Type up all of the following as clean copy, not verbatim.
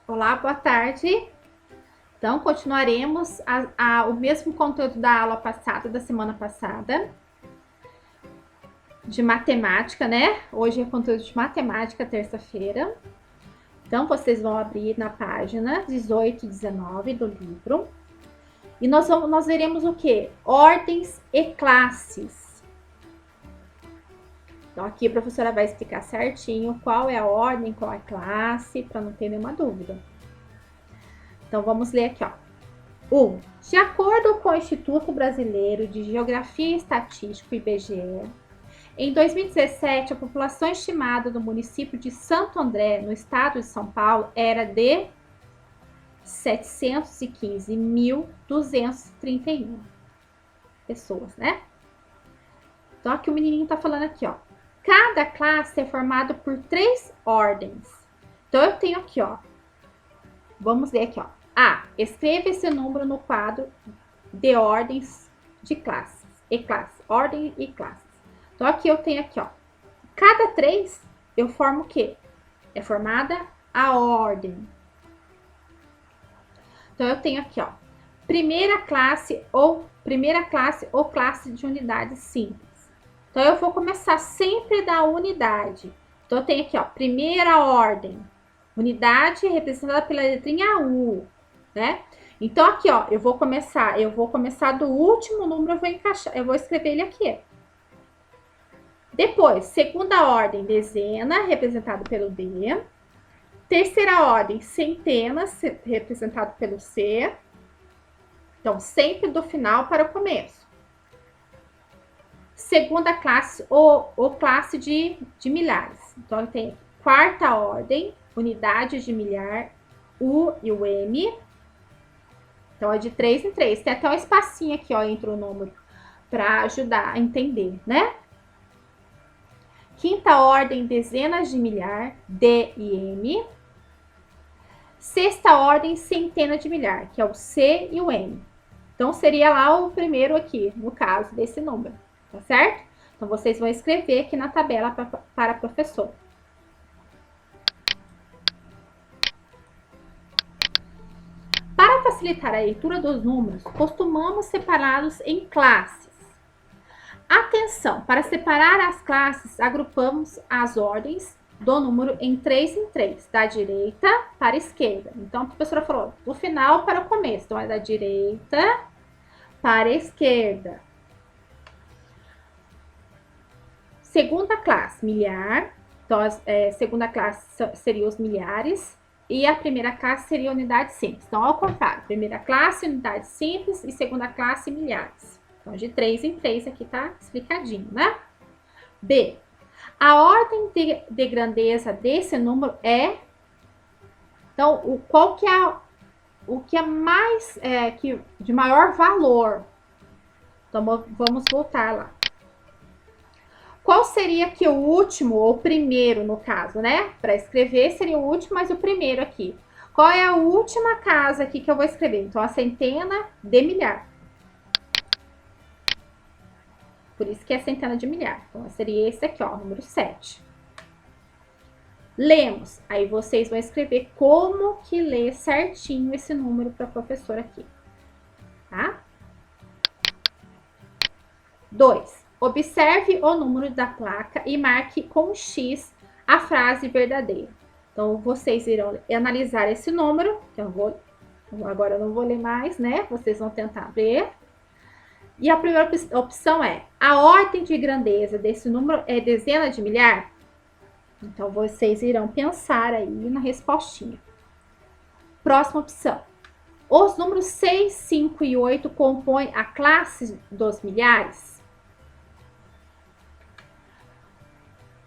Olá, boa tarde. Então, continuaremos o mesmo conteúdo da aula passada, da semana passada, de matemática, né? Hoje é conteúdo de matemática, terça-feira. Então, vocês vão abrir na página 18 e 19 do livro. E nós veremos o quê? Ordens e classes. Então, aqui a professora vai explicar certinho qual é a ordem, qual é a classe, para não ter nenhuma dúvida. Então, vamos ler aqui, ó. 1. De acordo com o Instituto Brasileiro de Geografia e Estatística, IBGE, em 2017, a população estimada do município de Santo André, no estado de São Paulo, era de 715.231 pessoas, né? Então, aqui o menininho tá falando aqui, ó. Cada classe é formada por 3 ordens. Então, eu tenho aqui, ó. Vamos ler aqui, ó. A. Escreva esse número no quadro de ordens de classes. E classes. Ordem e classes. Então, aqui eu tenho aqui, ó. Cada 3, eu formo o quê? É formada a ordem. Então, eu tenho aqui, ó. Primeira classe ou classe de unidade simples. Então, eu vou começar sempre da unidade. Então, eu tenho aqui, ó. Primeira ordem. Unidade representada pela letrinha U, né? Então, aqui, ó, eu vou começar do último número, eu vou escrever ele aqui. Depois, segunda ordem, dezena, representado pelo D. Terceira ordem, centenas, representado pelo C. Então, sempre do final para o começo. Segunda classe, ou classe de milhares. Então, eu tenho quarta ordem, unidade de milhar, U e o M. Então, é de 3 em 3. Tem até um espacinho aqui, ó, entre o número, para ajudar a entender, né? Quinta ordem, dezenas de milhar, D e M. Sexta ordem, centena de milhar, que é o C e o M. Então, seria lá o primeiro aqui, no caso desse número, tá certo? Então, vocês vão escrever aqui na tabela para a professora. Para facilitar a leitura dos números, costumamos separá-los em classes. Atenção, para separar as classes, agrupamos as ordens do número em 3, da direita para a esquerda. Então, a professora falou do final para o começo. Então, é da direita para a esquerda. Segunda classe, milhar. Então, a segunda classe seria os milhares. E a primeira classe seria unidade simples. Então, ao contrário, primeira classe, unidade simples e segunda classe, milhares. Então, de 3 em 3 aqui tá explicadinho, né? B. A ordem de grandeza desse número é... Então, qual que é o que é mais... de maior valor? Então, vamos voltar lá. Qual seria aqui o último, ou primeiro, no caso, né? Para escrever seria o último, mas o primeiro aqui. Qual é a última casa aqui que eu vou escrever? Então, a centena de milhar. Por isso que é centena de milhar. Então, seria esse aqui, ó, número 7. Lemos. Aí, vocês vão escrever como que lê certinho esse número para a professora aqui. Tá? 2. Observe o número da placa e marque com X a frase verdadeira. Então, vocês irão analisar esse número. Então, agora eu não vou ler mais, né? Vocês vão tentar ver. E a primeira opção é: a ordem de grandeza desse número é dezena de milhar? Então, vocês irão pensar aí na respostinha. Próxima opção. Os números 6, 5 e 8 compõem a classe dos milhares?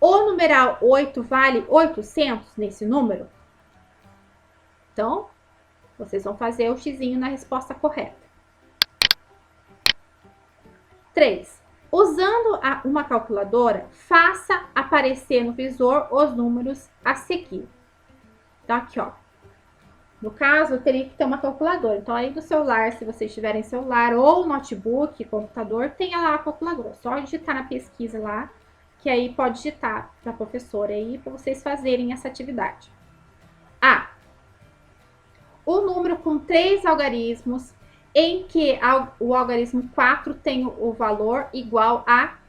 O numeral 8 vale 800 nesse número? Então, vocês vão fazer o xizinho na resposta correta. 3. Usando uma calculadora, faça aparecer no visor os números a seguir. Então, aqui, ó. No caso, eu teria que ter uma calculadora. Então, aí do celular, se vocês tiverem celular ou notebook, computador, tenha lá a calculadora. Só digitar na pesquisa lá, que aí pode digitar para a professora aí, para vocês fazerem essa atividade. A. o número com 3 algarismos em que o algarismo 4 tem o valor igual a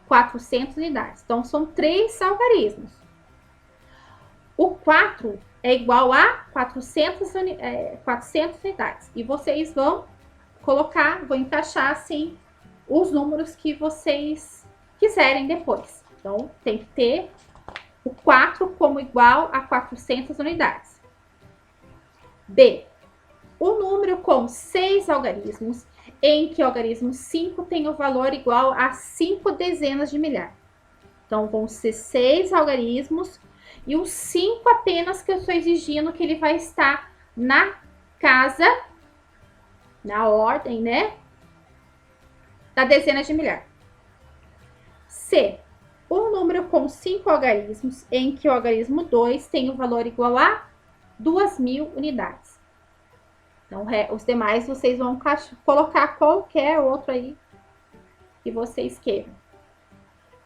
400 unidades. Então, são 3 algarismos. O 4 é igual a 400 unidades. E vocês vão colocar, vão encaixar assim os números que vocês quiserem depois. Então, tem que ter o 4 como igual a 400 unidades. B. O número com 6 algarismos, em que o algarismo 5 tem o valor igual a 5 dezenas de milhar. Então, vão ser 6 algarismos e os 5 apenas que eu estou exigindo que ele vai estar na casa, na ordem, né? Da dezena de milhar. C. Um número com 5 algarismos, em que o algarismo 2 tem o valor igual a 2.000 unidades. Então, os demais vocês vão colocar qualquer outro aí que vocês queiram.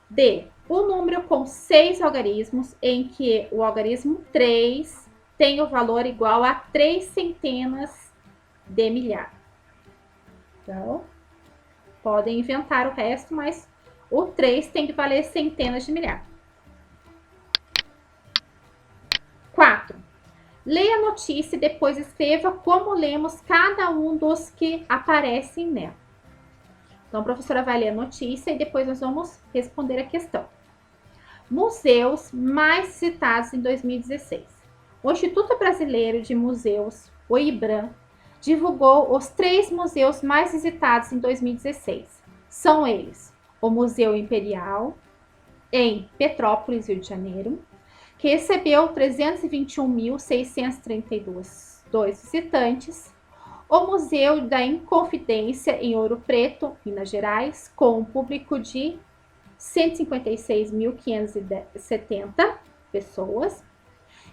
D. Um número com 6 algarismos, em que o algarismo 3 tem o valor igual a 3 centenas de milhar. Então, podem inventar o resto, mas o 3 tem que valer centenas de milhar. 4. Leia a notícia e depois escreva como lemos cada um dos que aparecem nela. Então, a professora vai ler a notícia e depois nós vamos responder a questão. Museus mais visitados em 2016. O Instituto Brasileiro de Museus, o IBRAM, divulgou os 3 museus mais visitados em 2016. São eles: o Museu Imperial, em Petrópolis, Rio de Janeiro, que recebeu 321.632 visitantes, o Museu da Inconfidência, em Ouro Preto, Minas Gerais, com um público de 156.570 pessoas,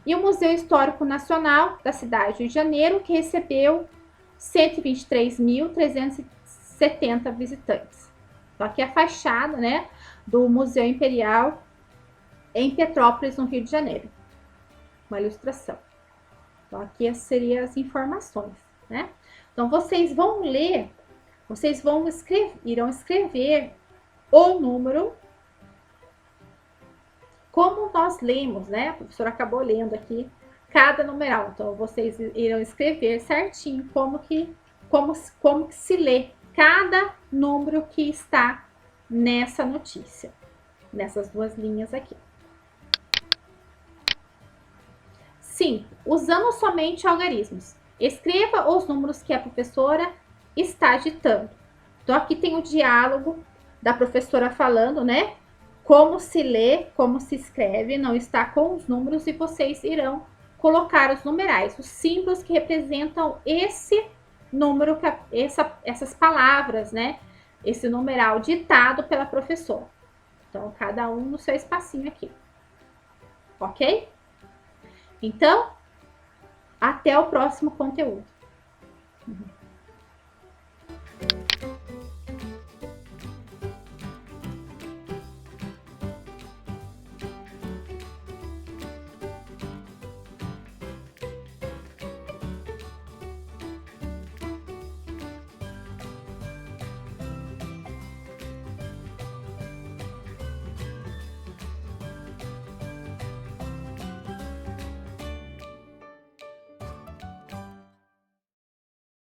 e o Museu Histórico Nacional da cidade de Rio de Janeiro, que recebeu 123.370 visitantes. Então, aqui é a fachada, né, do Museu Imperial em Petrópolis, no Rio de Janeiro. Uma ilustração. Então, aqui seriam as informações, né? Então, vocês vão ler, vocês irão escrever o número como nós lemos, né? A professora acabou lendo aqui cada numeral. Então, vocês irão escrever certinho como que se lê cada número que está nessa notícia, nessas 2 linhas aqui. 5. Usando somente algarismos. Escreva os números que a professora está ditando. Então, aqui tem o diálogo da professora falando, né? Como se lê, como se escreve, não está com os números e vocês irão colocar os numerais, os símbolos que representam esse número, essas palavras, né? Esse numeral ditado pela professora. Então, cada um no seu espacinho aqui. Ok? Então, até o próximo conteúdo.